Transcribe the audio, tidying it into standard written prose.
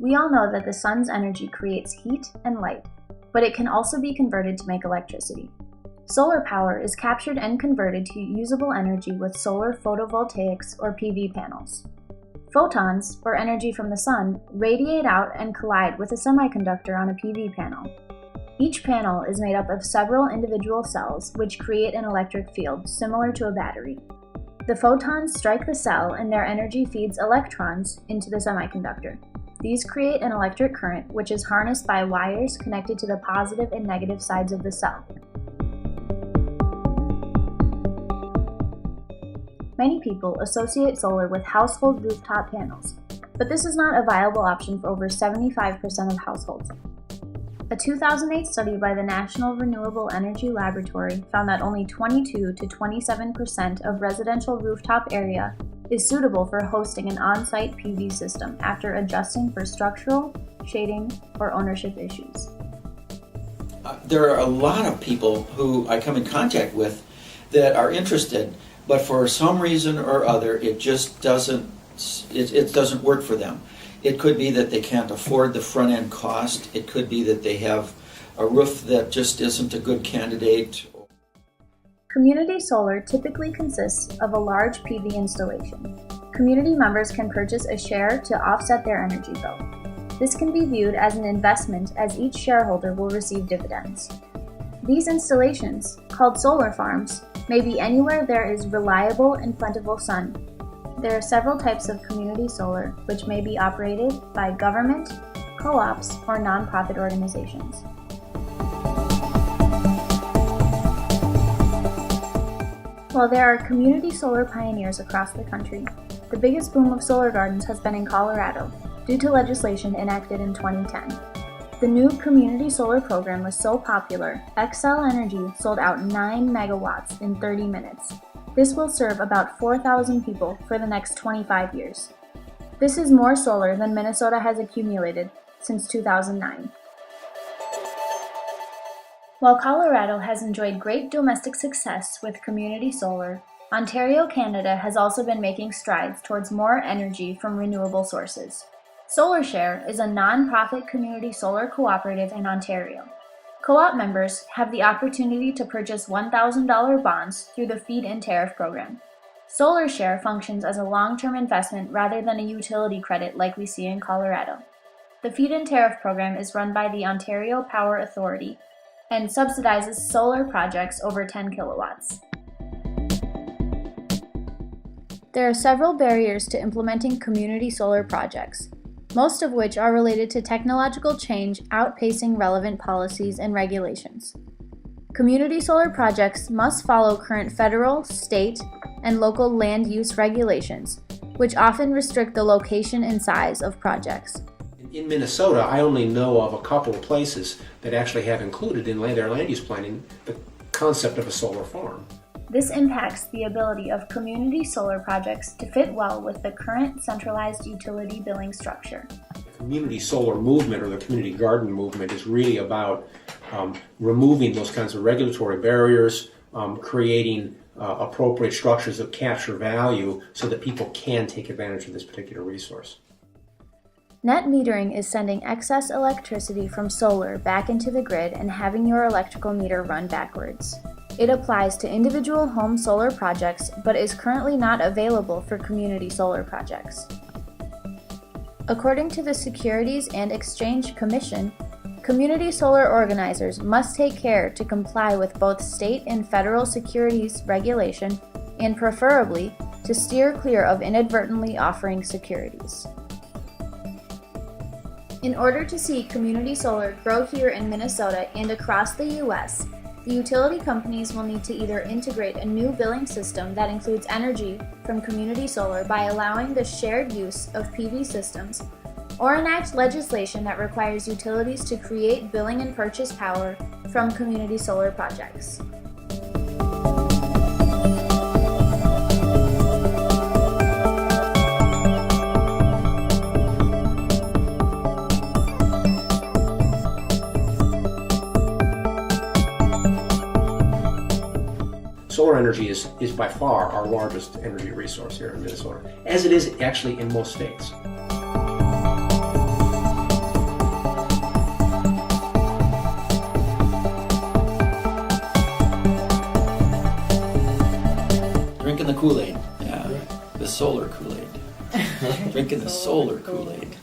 We all know that the sun's energy creates heat and light, but it can also be converted to make electricity. Solar power is captured and converted to usable energy with solar photovoltaics or PV panels. Photons, or energy from the sun, radiate out and collide with a semiconductor on a PV panel. Each panel is made up of several individual cells which create an electric field similar to a battery. The photons strike the cell and their energy feeds electrons into the semiconductor. These create an electric current which is harnessed by wires connected to the positive and negative sides of the cell. Many people associate solar with household rooftop panels, but this is not a viable option for over 75% of households. A 2008 study by the National Renewable Energy Laboratory found that only 22 to 27% of residential rooftop area is suitable for hosting an on-site PV system after adjusting for structural, shading, or ownership issues. There are a lot of people who I come in contact with that are interested, but for some reason or other, it just doesn't work for them. It could be that they can't afford the front-end cost. It could be that they have a roof that just isn't a good candidate. Community solar typically consists of a large PV installation. Community members can purchase a share to offset their energy bill. This can be viewed as an investment as each shareholder will receive dividends. These installations, called solar farms, may be anywhere there is reliable and plentiful sun. There are several types of community solar which may be operated by government, co-ops, or nonprofit organizations. While there are community solar pioneers across the country, the biggest boom of solar gardens has been in Colorado due to legislation enacted in 2010. The new community solar program was so popular, Xcel Energy sold out 9 megawatts in 30 minutes. This will serve about 4,000 people for the next 25 years. This is more solar than Minnesota has accumulated since 2009. While Colorado has enjoyed great domestic success with community solar, Ontario, Canada has also been making strides towards more energy from renewable sources. SolarShare is a non-profit community solar cooperative in Ontario. Co-op members have the opportunity to purchase $1,000 bonds through the feed-in tariff program. SolarShare functions as a long-term investment rather than a utility credit like we see in Colorado. The feed-in tariff program is run by the Ontario Power Authority and subsidizes solar projects over 10 kilowatts. There are several barriers to implementing community solar projects, most of which are related to technological change outpacing relevant policies and regulations. Community solar projects must follow current federal, state, and local land use regulations, which often restrict the location and size of projects. In Minnesota, I only know of a couple of places that actually have included in their land use planning the concept of a solar farm. This impacts the ability of community solar projects to fit well with the current centralized utility billing structure. The community solar movement, or the community garden movement, is really about removing those kinds of regulatory barriers, creating appropriate structures that capture value so that people can take advantage of this particular resource. Net metering is sending excess electricity from solar back into the grid and having your electrical meter run backwards. It applies to individual home solar projects, but is currently not available for community solar projects. According to the Securities and Exchange Commission, community solar organizers must take care to comply with both state and federal securities regulation and preferably to steer clear of inadvertently offering securities. In order to see community solar grow here in Minnesota and across the U.S., the utility companies will need to either integrate a new billing system that includes energy from community solar by allowing the shared use of PV systems, or enact legislation that requires utilities to create billing and purchase power from community solar projects. Solar energy is by far our largest energy resource here in Minnesota, as it is actually in most states. Drinking the Kool-Aid. Yeah, the solar Kool-Aid. Drinking the solar Kool-Aid.